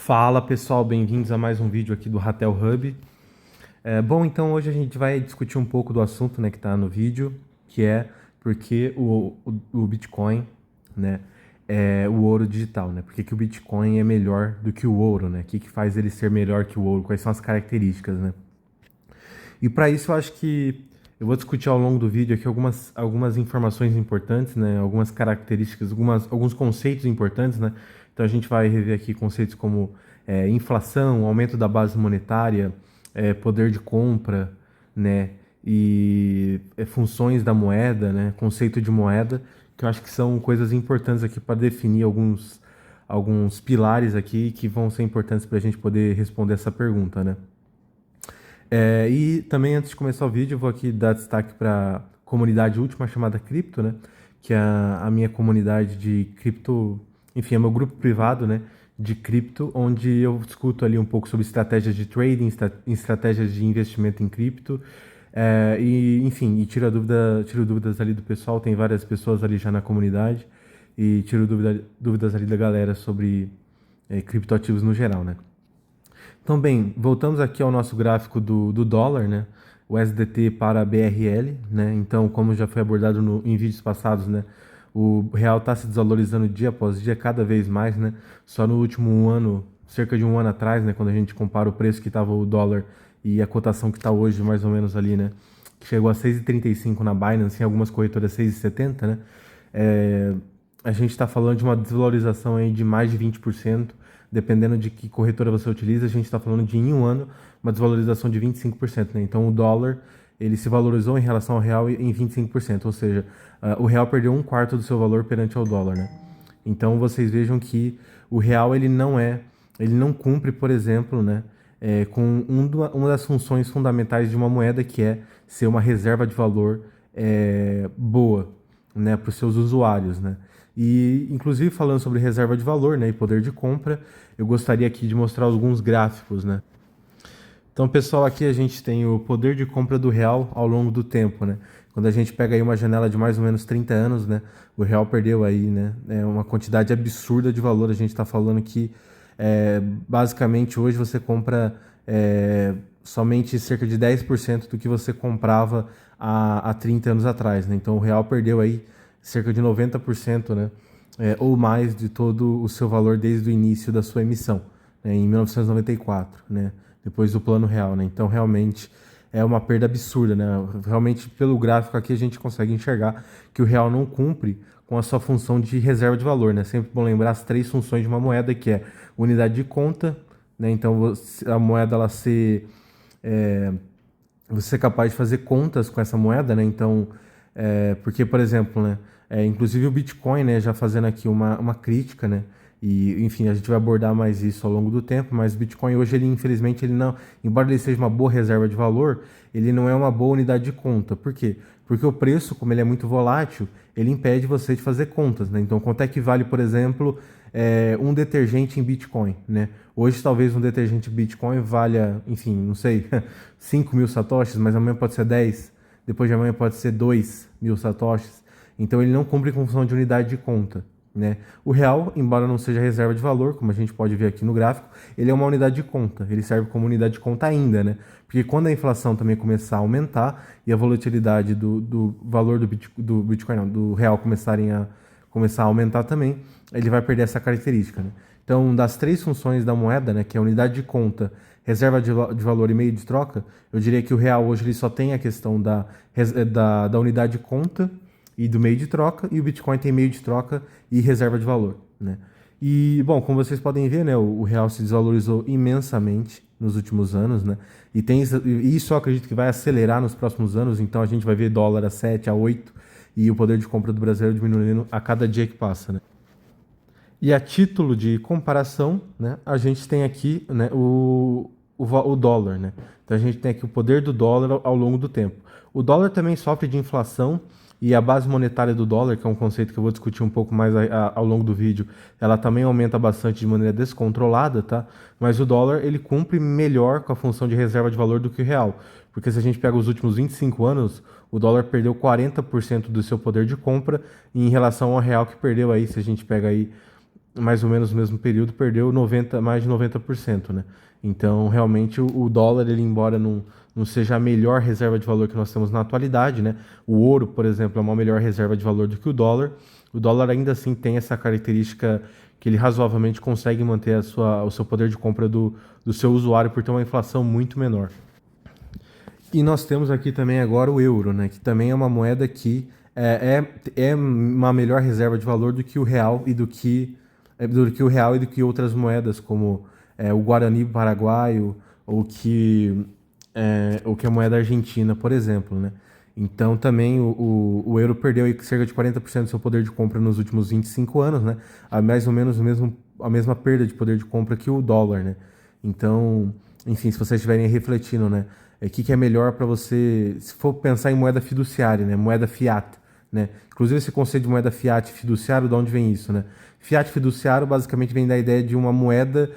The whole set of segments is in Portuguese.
Fala pessoal, bem-vindos a mais um vídeo aqui do Ratel Hub. Bom, então hoje a gente vai discutir um pouco do assunto, né, que está no vídeo, que é porque o Bitcoin, né, é o ouro digital, né? Por que o Bitcoin é melhor do que o ouro, né? O que faz ele ser melhor que o ouro? Quais são as características, né? E para isso eu acho que eu vou discutir ao longo do vídeo aqui algumas informações importantes, né? Algumas características, alguns conceitos importantes, né? Então a gente vai rever aqui conceitos como inflação, aumento da base monetária, poder de compra, né? E funções da moeda, né? Conceito de moeda, que eu acho que são coisas importantes aqui para definir alguns pilares aqui que vão ser importantes para a gente poder responder essa pergunta, né? E também, antes de começar o vídeo, eu vou aqui dar destaque para a comunidade última chamada Cripto, né? Que é a minha comunidade de cripto, enfim, é meu grupo privado, né? De cripto, onde eu discuto ali um pouco sobre estratégias de trading, estratégias de investimento em cripto, enfim, tiro dúvidas ali do pessoal. Tem várias pessoas ali já na comunidade e tiro dúvidas ali da galera sobre criptoativos no geral, né? Então, bem, voltamos aqui ao nosso gráfico do dólar, né? O SDT para a BRL, né? Então, como já foi abordado em vídeos passados, né? O real está se desvalorizando dia após dia, cada vez mais, né? Só no último ano, cerca de um ano atrás, né? Quando a gente compara o preço que estava o dólar e a cotação que está hoje, mais ou menos ali, né? Que chegou a 6,35 na Binance, em algumas corretoras 6,70, né? A gente está falando de uma desvalorização aí de mais de 20%. Dependendo de que corretora você utiliza, a gente está falando de, em um ano, uma desvalorização de 25%, né? Então, o dólar, ele se valorizou em relação ao real em 25%, ou seja, o real perdeu um quarto do seu valor perante ao dólar, né? Então, vocês vejam que o real, ele não cumpre, por exemplo, né, com uma das funções fundamentais de uma moeda, que é ser uma reserva de valor boa, né, para os seus usuários, né? E, inclusive, falando sobre reserva de valor, né, e poder de compra, eu gostaria aqui de mostrar alguns gráficos, né? Então, pessoal, aqui a gente tem o poder de compra do real ao longo do tempo, né? Quando a gente pega aí uma janela de mais ou menos 30 anos, né, o real perdeu aí, né, uma quantidade absurda de valor. A gente está falando que, basicamente, hoje você compra somente cerca de 10% do que você comprava há 30 anos atrás, né? Então, o real perdeu aí cerca de 90%, né, ou mais de todo o seu valor desde o início da sua emissão, né, em 1994, né, depois do Plano Real, né? Então, realmente é uma perda absurda, né? Realmente, pelo gráfico aqui, a gente consegue enxergar que o real não cumpre com a sua função de reserva de valor, né? Sempre bom lembrar as três funções de uma moeda, que é unidade de conta, né? Então, a moeda, ela ser... você é capaz de fazer contas com essa moeda, né? Então, porque, por exemplo, né? Inclusive o Bitcoin, né? Já fazendo aqui uma crítica, né? E, enfim, a gente vai abordar mais isso ao longo do tempo, mas o Bitcoin hoje, ele, infelizmente, ele não, embora ele seja uma boa reserva de valor, ele não é uma boa unidade de conta. Por quê? Porque o preço, como ele é muito volátil, ele impede você de fazer contas, né? Então, quanto é que vale, por exemplo, um detergente em Bitcoin, né? Hoje, talvez um detergente Bitcoin valha, enfim, não sei, 5 mil satoshis, mas amanhã pode ser 10, depois de amanhã pode ser 2 mil satoshis. Então, ele não cumpre com função de unidade de conta, né? O real, embora não seja reserva de valor, como a gente pode ver aqui no gráfico, ele é uma unidade de conta, ele serve como unidade de conta ainda, né? Porque quando a inflação também começar a aumentar e a volatilidade do valor do Bitcoin, não, do real começar a aumentar também, ele vai perder essa característica, né? Então, das três funções da moeda, né, que é unidade de conta, reserva de valor e meio de troca, eu diria que o real hoje ele só tem a questão da unidade de conta e do meio de troca, e o Bitcoin tem meio de troca e reserva de valor, né? E, bom, como vocês podem ver, né, o real se desvalorizou imensamente nos últimos anos, né? E isso eu acredito que vai acelerar nos próximos anos, então a gente vai ver dólar a 7, a 8 e o poder de compra do brasileiro diminuindo a cada dia que passa, né? E a título de comparação, né, a gente tem aqui, né, o dólar, né? Então a gente tem aqui o poder do dólar ao longo do tempo. O dólar também sofre de inflação e a base monetária do dólar, que é um conceito que eu vou discutir um pouco mais ao longo do vídeo, ela também aumenta bastante de maneira descontrolada, tá? Mas o dólar, ele cumpre melhor com a função de reserva de valor do que o real. Porque se a gente pega os últimos 25 anos, o dólar perdeu 40% do seu poder de compra em relação ao real, que perdeu aí, se a gente pega aí mais ou menos no mesmo período, perdeu mais de 90%, né? Então, realmente, o dólar, ele embora não seja a melhor reserva de valor que nós temos na atualidade, né? O ouro, por exemplo, é uma melhor reserva de valor do que o dólar. O dólar ainda assim tem essa característica que ele razoavelmente consegue manter o seu poder de compra do seu usuário por ter uma inflação muito menor. E nós temos aqui também agora o euro, né? Que também é uma moeda que é uma melhor reserva de valor do que o real e do que outras moedas, como o Guarani paraguaio ou que a moeda argentina, por exemplo, né? Então também o euro perdeu aí cerca de 40% do seu poder de compra nos últimos 25 anos, né? Mais ou menos a mesma perda de poder de compra que o dólar, né? Então, enfim, se vocês estiverem refletindo, né? O que é melhor para você, se for pensar em moeda fiduciária, né? Moeda fiat, né? Inclusive esse conceito de moeda fiat fiduciário, de onde vem isso, né? Fiat fiduciário basicamente vem da ideia de uma moeda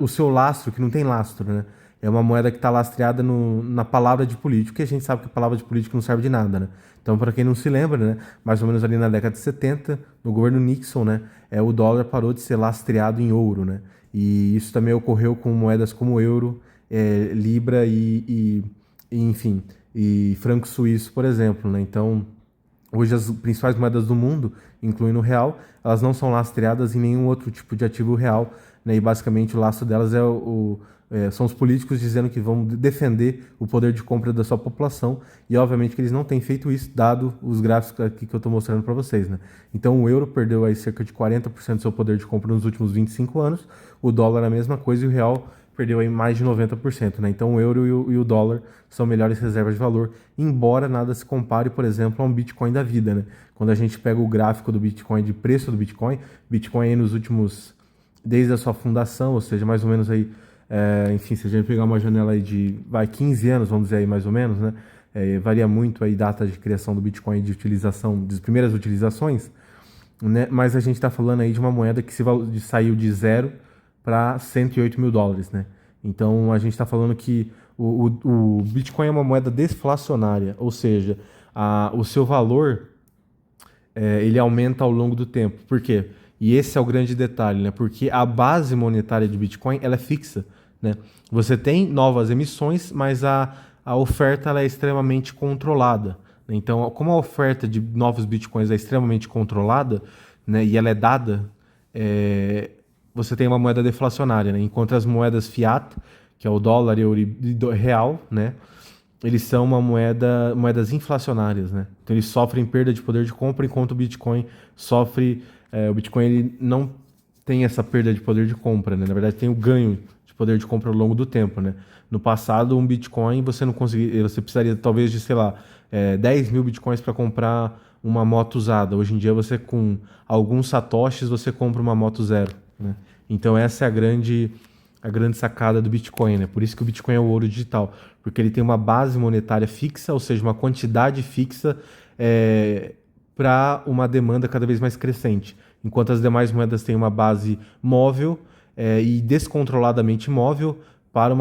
o seu lastro, que não tem lastro, né? É uma moeda que está lastreada na palavra de político, que a gente sabe que a palavra de político não serve de nada, né? Então, para quem não se lembra, né, mais ou menos ali na década de 70, no governo Nixon, né, o dólar parou de ser lastreado em ouro, né? E isso também ocorreu com moedas como o euro, libra enfim, e franco suíço, por exemplo, né? Então, hoje as principais moedas do mundo, incluindo o real, elas não são lastreadas em nenhum outro tipo de ativo real, né? E basicamente o lastro delas são os políticos dizendo que vão defender o poder de compra da sua população, e obviamente que eles não têm feito isso, dado os gráficos aqui que eu estou mostrando para vocês, né? Então o euro perdeu aí cerca de 40% do seu poder de compra nos últimos 25 anos, o dólar a mesma coisa e o real perdeu aí mais de 90%, né? Então o euro e o dólar são melhores reservas de valor, embora nada se compare, por exemplo, a um Bitcoin da vida, né? Quando a gente pega o gráfico do Bitcoin, de preço do Bitcoin aí nos últimos, desde a sua fundação, ou seja, mais ou menos aí, enfim, se a gente pegar uma janela aí de 15 anos, vamos dizer aí mais ou menos, né? Varia muito aí data de criação do Bitcoin, de utilização, das primeiras utilizações, né? Mas a gente está falando aí de uma moeda que saiu de zero para 108 mil dólares, né? Então a gente está falando que o Bitcoin é uma moeda deflacionária, ou seja, o seu valor ele aumenta ao longo do tempo. Por quê? E esse é o grande detalhe, né? Porque a base monetária de Bitcoin ela é fixa, né? Você tem novas emissões, mas a oferta ela é extremamente controlada. Então, como a oferta de novos Bitcoins é extremamente controlada, né, e ela é dada, você tem uma moeda deflacionária, né? Enquanto as moedas fiat, que é o dólar, euro e real, né? Eles são moedas inflacionárias, né? Então eles sofrem perda de poder de compra, enquanto o Bitcoin sofre. O Bitcoin ele não tem essa perda de poder de compra, né? Na verdade, tem o ganho de poder de compra ao longo do tempo, né? No passado, um Bitcoin você precisaria talvez de, sei lá, 10 mil Bitcoins para comprar uma moto usada. Hoje em dia, você com alguns satoshis, você compra uma moto zero, né? Então essa é a grande sacada do Bitcoin, né? Por isso que o Bitcoin é o ouro digital, porque ele tem uma base monetária fixa, ou seja, uma quantidade fixa para uma demanda cada vez mais crescente, enquanto as demais moedas têm uma base móvel e descontroladamente móvel para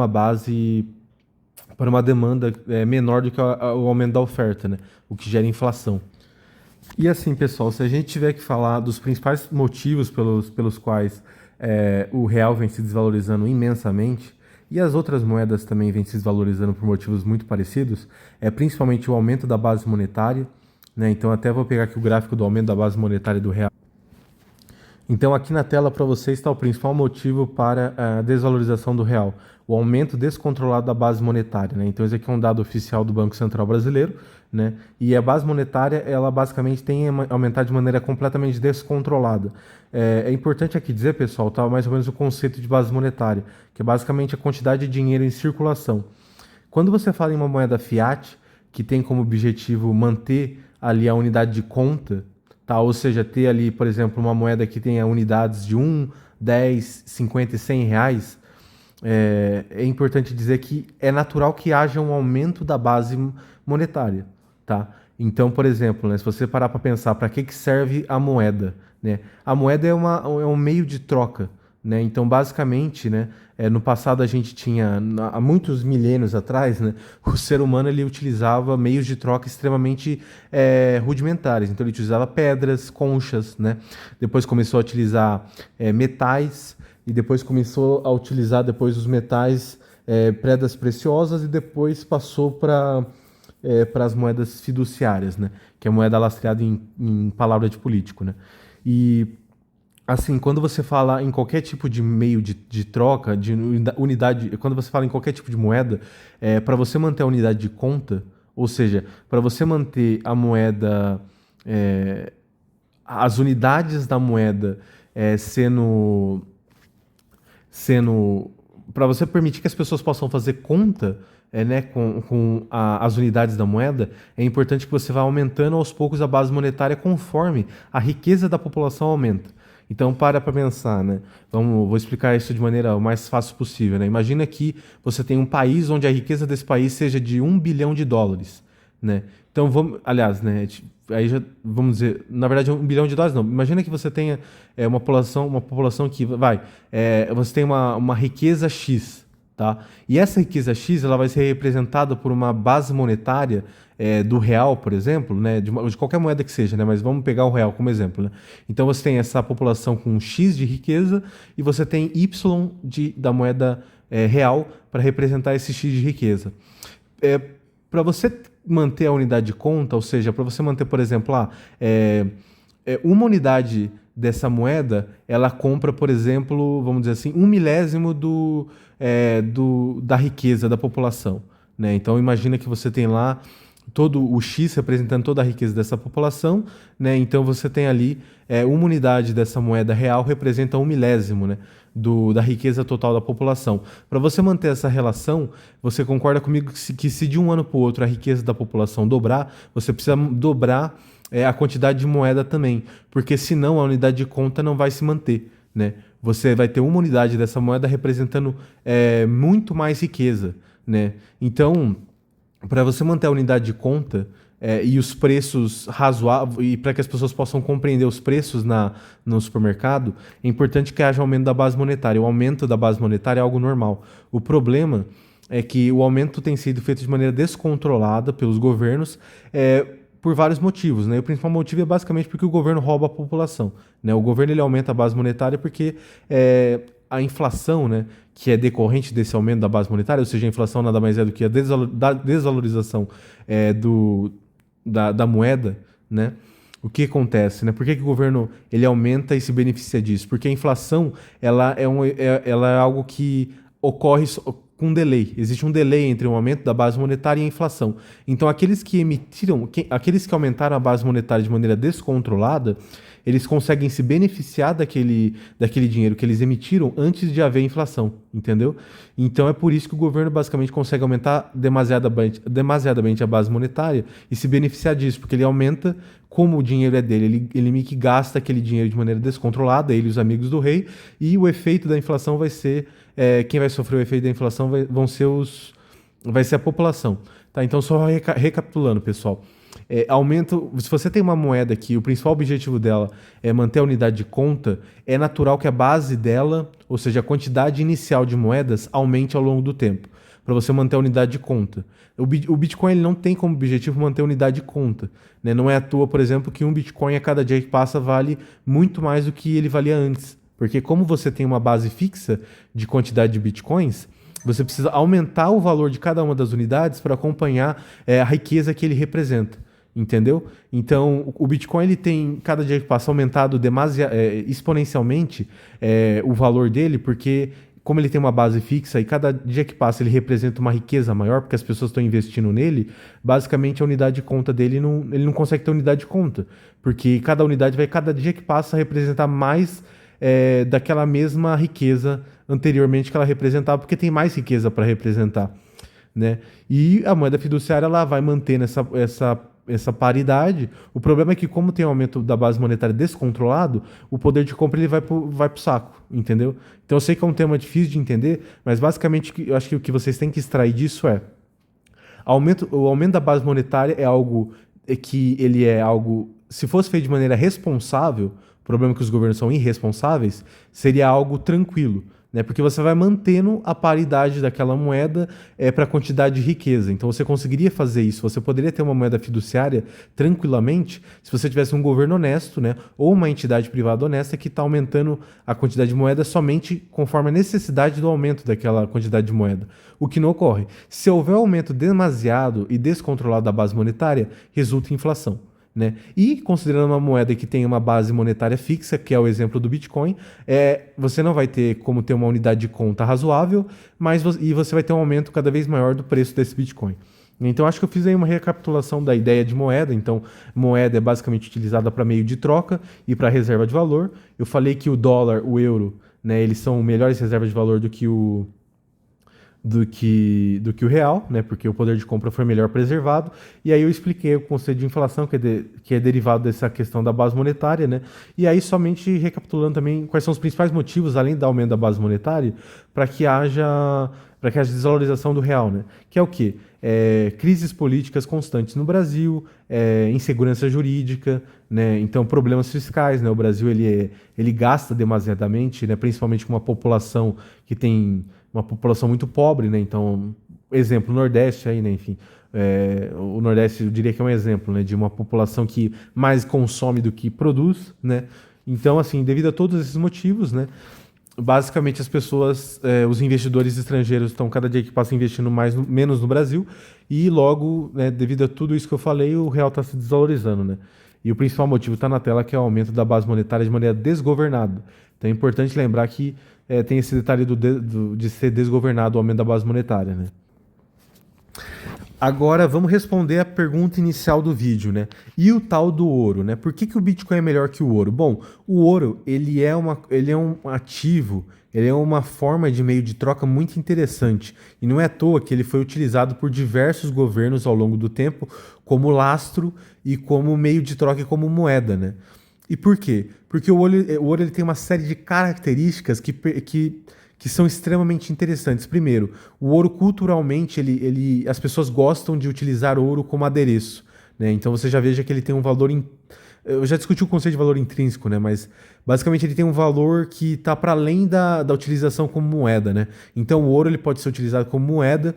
para uma demanda menor do que o aumento da oferta, né? O que gera inflação. E assim, pessoal, se a gente tiver que falar dos principais motivos pelos quais o real vem se desvalorizando imensamente, e as outras moedas também vêm se desvalorizando por motivos muito parecidos, principalmente o aumento da base monetária, né? Então até vou pegar aqui o gráfico do aumento da base monetária do real. Então aqui na tela para vocês está o principal motivo para a desvalorização do real, o aumento descontrolado da base monetária, né? Então esse aqui é um dado oficial do Banco Central Brasileiro, né? E a base monetária, ela basicamente tem aumentado de maneira completamente descontrolada. É importante aqui dizer, pessoal, tá mais ou menos o conceito de base monetária, que é basicamente a quantidade de dinheiro em circulação. Quando você fala em uma moeda fiat, que tem como objetivo manter ali a unidade de conta, tá? Ou seja, ter ali, por exemplo, uma moeda que tenha unidades de 1, 10, 50 e 100 reais, é importante dizer que é natural que haja um aumento da base monetária, tá? Então, por exemplo, né, se você parar para pensar para que serve a moeda, né? A moeda é um meio de troca, né? Então, basicamente, né, no passado a gente tinha, há muitos milênios atrás, né, o ser humano ele utilizava meios de troca extremamente rudimentares. Então, ele utilizava pedras, conchas, né? Depois começou a utilizar metais e depois começou a utilizar depois os metais, pedras preciosas e depois passou para as moedas fiduciárias, né? Que é moeda lastreada em palavra de político, né? E assim, quando você fala em qualquer tipo de meio de troca, de unidade, quando você fala em qualquer tipo de moeda, para você manter a unidade de conta, ou seja, para você manter a moeda, é, as unidades da moeda sendo sendo para você permitir que as pessoas possam fazer conta, né, com as unidades da moeda, é importante que você vá aumentando aos poucos a base monetária conforme a riqueza da população aumenta. Então, para pensar, né? Vou explicar isso de maneira o mais fácil possível, né? Imagina que você tem um país onde a riqueza desse país seja de US$ 1 bilhão, né? Então, aliás, né? Aí já vamos dizer, na verdade, US$ 1 bilhão não. Imagina que você tenha uma população que você tem uma riqueza X, tá? E essa riqueza X, ela vai ser representada por uma base monetária do real, por exemplo, né? De qualquer moeda que seja, né? Mas vamos pegar o real como exemplo, né? Então você tem essa população com X de riqueza e você tem Y da moeda real para representar esse X de riqueza. Para você manter a unidade de conta, ou seja, para você manter, por exemplo, uma unidade dessa moeda, ela compra, por exemplo, vamos dizer assim, 1 milésimo da riqueza da população, né? Então, imagina que você tem lá todo o X representando toda a riqueza dessa população, né? Então, você tem ali uma unidade dessa moeda real representa 1 milésimo, né? Da riqueza total da população. Para você manter essa relação, você concorda comigo que se de um ano para o outro a riqueza da população dobrar, você precisa dobrar a quantidade de moeda também, porque senão a unidade de conta não vai se manter, né? Você vai ter uma unidade dessa moeda representando muito mais riqueza, né? Então, para você manter a unidade de conta e os preços razoáveis, e para que as pessoas possam compreender os preços no supermercado, é importante que haja aumento da base monetária. O aumento da base monetária é algo normal. O problema é que o aumento tem sido feito de maneira descontrolada pelos governos, por vários motivos, né? O principal motivo é basicamente porque o governo rouba a população, né? O governo ele aumenta a base monetária porque a inflação, né, que é decorrente desse aumento da base monetária, ou seja, a inflação nada mais é do que a desvalorização da moeda, né? O que acontece, né? Por que o governo ele aumenta e se beneficia disso? Porque a inflação ela é algo que ocorre com um delay. Existe um delay entre o aumento da base monetária e a inflação. Então, aqueles que aumentaram a base monetária de maneira descontrolada, eles conseguem se beneficiar daquele dinheiro que eles emitiram antes de haver inflação, entendeu? Então é por isso que o governo basicamente consegue aumentar demasiadamente a base monetária e se beneficiar disso, porque ele aumenta como o dinheiro é dele, ele meio que gasta aquele dinheiro de maneira descontrolada, ele e os amigos do rei, e o efeito da inflação vai ser, quem vai sofrer o efeito da inflação vai ser a população. Tá? Então só recapitulando, pessoal. Se você tem uma moeda que o principal objetivo dela é manter a unidade de conta, é natural que a base dela, ou seja, a quantidade inicial de moedas, aumente ao longo do tempo, para você manter a unidade de conta. O Bitcoin ele não tem como objetivo manter a unidade de conta, né? Não é à toa, por exemplo, que um Bitcoin a cada dia que passa vale muito mais do que ele valia antes, porque como você tem uma base fixa de quantidade de Bitcoins, você precisa aumentar o valor de cada uma das unidades para acompanhar a riqueza que ele representa. Entendeu? Então, o Bitcoin ele tem, cada dia que passa, aumentado exponencialmente o valor dele, porque como ele tem uma base fixa e cada dia que passa ele representa uma riqueza maior, porque as pessoas estão investindo nele, basicamente a unidade de conta dele, ele não consegue ter unidade de conta, porque cada unidade vai, cada dia que passa, representar mais daquela mesma riqueza anteriormente que ela representava, porque tem mais riqueza para representar, né? E a moeda fiduciária ela vai mantendo essa paridade. O problema é que, como tem um aumento da base monetária descontrolado, o poder de compra ele vai pro saco, entendeu? Então eu sei que é um tema difícil de entender, mas basicamente eu acho que o que vocês têm que extrair disso o aumento da base monetária é algo que ele é algo, se fosse feito de maneira responsável, o problema é que os governos são irresponsáveis, seria algo tranquilo, né? Porque você vai mantendo a paridade daquela moeda para a quantidade de riqueza. Então você conseguiria fazer isso, você poderia ter uma moeda fiduciária tranquilamente se você tivesse um governo honesto, né? Ou uma entidade privada honesta que está aumentando a quantidade de moeda somente conforme a necessidade do aumento daquela quantidade de moeda. O que não ocorre. Se houver aumento demasiado e descontrolado da base monetária, resulta em inflação. Né? E considerando uma moeda que tem uma base monetária fixa, que é o exemplo do Bitcoin, você não vai ter como ter uma unidade de conta razoável, e você vai ter um aumento cada vez maior do preço desse Bitcoin. Então acho que eu fiz aí uma recapitulação da ideia de moeda. Então moeda é basicamente utilizada para meio de troca e para reserva de valor. Eu falei que o dólar, o euro, né, eles são melhores reservas de valor do que o real, né? Porque o poder de compra foi melhor preservado. E aí eu expliquei o conceito de inflação, que é derivado dessa questão da base monetária, né? E aí somente recapitulando também quais são os principais motivos, além do aumento da base monetária, para que haja desvalorização do real, né? Que é o quê? Crises políticas constantes no Brasil, insegurança jurídica, né? Então problemas fiscais, né? O Brasil ele gasta demasiadamente, né? Principalmente com uma população que tem uma população muito pobre, né? Então, exemplo, o Nordeste aí, né? Enfim, o Nordeste eu diria que é um exemplo, né? De uma população que mais consome do que produz, né? Então, assim, devido a todos esses motivos, né? Basicamente as pessoas, os investidores estrangeiros estão cada dia que passa investindo menos no Brasil e logo, né, devido a tudo isso que eu falei, o real está se desvalorizando, né? E o principal motivo está na tela, que é o aumento da base monetária de maneira desgovernada. Então é importante lembrar que tem esse detalhe de ser desgovernado o aumento da base monetária, né? Agora vamos responder a pergunta inicial do vídeo, né? E o tal do ouro, né? Por que o Bitcoin é melhor que o ouro? Bom, o ouro ele é um ativo, ele é uma forma de meio de troca muito interessante. E não é à toa que ele foi utilizado por diversos governos ao longo do tempo como lastro e como meio de troca e como moeda, né? E por quê? Porque o ouro ele tem uma série de características que são extremamente interessantes. Primeiro, o ouro culturalmente, as pessoas gostam de utilizar ouro como adereço, né? Então você já veja que ele tem um valor... Eu já discuti o conceito de valor intrínseco, né? Mas basicamente ele tem um valor que está para além da utilização como moeda, né? Então o ouro ele pode ser utilizado como moeda,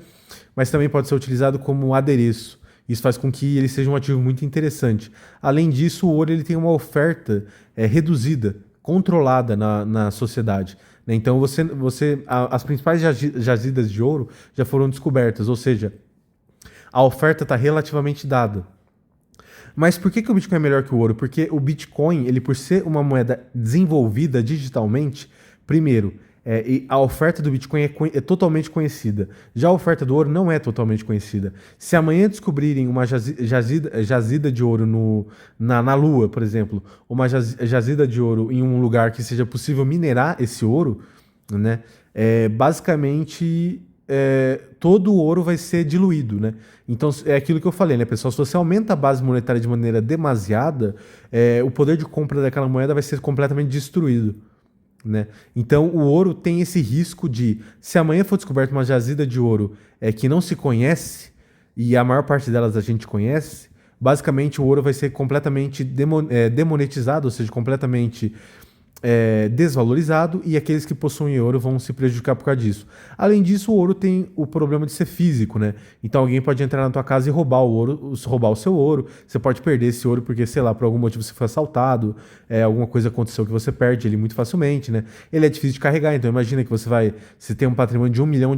mas também pode ser utilizado como adereço. Isso faz com que ele seja um ativo muito interessante. Além disso, o ouro ele tem uma oferta reduzida, controlada na sociedade, né? Então as principais jazidas de ouro já foram descobertas, ou seja, a oferta está relativamente dada. Mas por que o Bitcoin é melhor que o ouro? Porque o Bitcoin, ele por ser uma moeda desenvolvida digitalmente, primeiro, a oferta do Bitcoin é totalmente conhecida. Já a oferta do ouro não é totalmente conhecida. Se amanhã descobrirem uma jazida de ouro na Lua, por exemplo, uma jazida de ouro em um lugar que seja possível minerar esse ouro, né, basicamente todo o ouro vai ser diluído, né? Então é aquilo que eu falei, né, pessoal? Se você aumenta a base monetária de maneira demasiada, o poder de compra daquela moeda vai ser completamente destruído, né? Então o ouro tem esse risco de, se amanhã for descoberta uma jazida de ouro que não se conhece, e a maior parte delas a gente conhece, basicamente o ouro vai ser completamente demonetizado, ou seja, completamente desvalorizado, e aqueles que possuem ouro vão se prejudicar por causa disso. Além disso, o ouro tem o problema de ser físico, né? Então alguém pode entrar na tua casa e roubar o seu ouro. Você pode perder esse ouro porque, sei lá, por algum motivo você foi assaltado, alguma coisa aconteceu que você perde ele muito facilmente, né? Ele é difícil de carregar, então imagina que você tem um patrimônio de $1 milhão,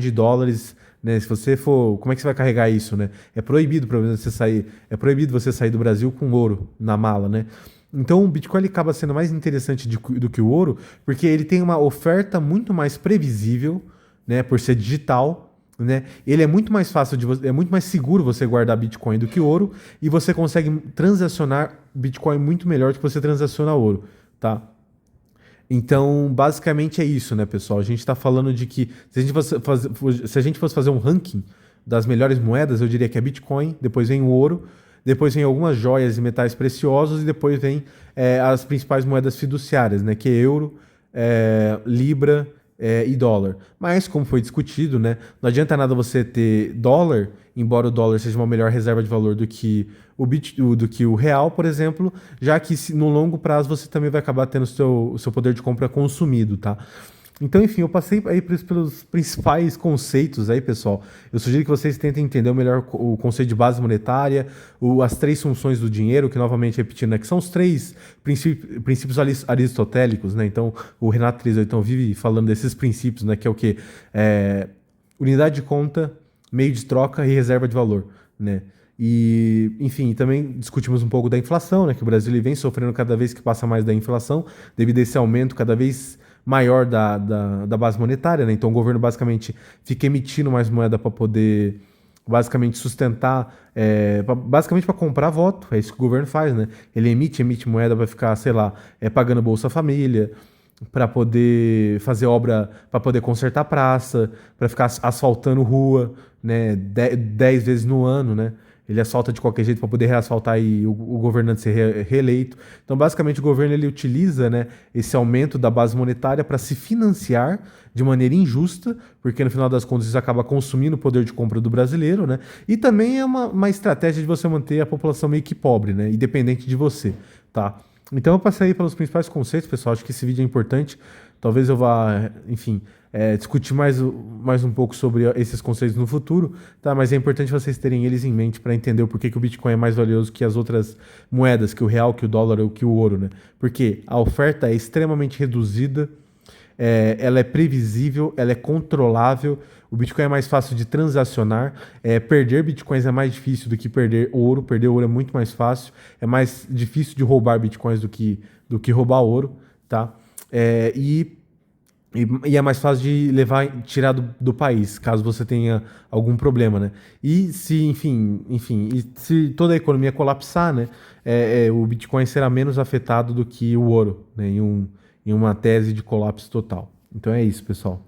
né? Se você for, como é que você vai carregar isso, né? É proibido você sair do Brasil com ouro na mala, né? Então o Bitcoin ele acaba sendo mais interessante do que o ouro, porque ele tem uma oferta muito mais previsível, né, por ser digital, né? Ele é muito mais fácil é muito mais seguro você guardar Bitcoin do que ouro, e você consegue transacionar Bitcoin muito melhor do que você transaciona ouro, tá? Então, basicamente é isso, né, pessoal? A gente está falando de que se a gente fosse fazer um ranking das melhores moedas, eu diria que é Bitcoin, depois vem o ouro, depois vem algumas joias e metais preciosos, e depois vem as principais moedas fiduciárias, né? Que é euro, libra e dólar. Mas, como foi discutido, né, não adianta nada você ter dólar, embora o dólar seja uma melhor reserva de valor do que do que o real, por exemplo, já que no longo prazo você também vai acabar tendo o seu poder de compra consumido, tá? Então, enfim, eu passei aí pelos principais conceitos aí, pessoal. Eu sugiro que vocês tentem entender melhor o conceito de base monetária, as três funções do dinheiro, que novamente repetindo, né, que são os três princípios aristotélicos, né? Então, o Renato Trevisan vive falando desses princípios, né, que é o quê? Unidade de conta, meio de troca e reserva de valor, né? E, enfim, também discutimos um pouco da inflação, né, que o Brasil ele vem sofrendo cada vez que passa mais da inflação, devido a esse aumento cada vez maior da base monetária, né? Então o governo basicamente fica emitindo mais moeda para poder basicamente sustentar, basicamente para comprar voto, é isso que o governo faz, né? Ele emite moeda para ficar, sei lá, pagando Bolsa Família, para poder fazer obra, para poder consertar praça, para ficar asfaltando rua, né? 10 vezes no ano, né? Ele asfalta de qualquer jeito para poder reasfaltar e o governante ser reeleito. Então, basicamente, o governo ele utiliza, né, esse aumento da base monetária para se financiar de maneira injusta, porque no final das contas isso acaba consumindo o poder de compra do brasileiro, né? E também é uma estratégia de você manter a população meio que pobre, né? Independente de você, tá? Então eu passei aí pelos principais conceitos, pessoal. Acho que esse vídeo é importante. Talvez eu vá, enfim, discutir mais um pouco sobre esses conceitos no futuro, tá? Mas é importante vocês terem eles em mente para entender o porquê que o Bitcoin é mais valioso que as outras moedas, que o real, que o dólar ou que o ouro, né? Porque a oferta é extremamente reduzida, ela é previsível, ela é controlável, o Bitcoin é mais fácil de transacionar, perder Bitcoins é mais difícil do que perder ouro é muito mais fácil, é mais difícil de roubar Bitcoins do que roubar ouro, tá? E é mais fácil de tirar do país, caso você tenha algum problema, né? E se, enfim, e se toda a economia colapsar, né, o Bitcoin será menos afetado do que o ouro, né, em uma tese de colapso total. Então é isso, pessoal.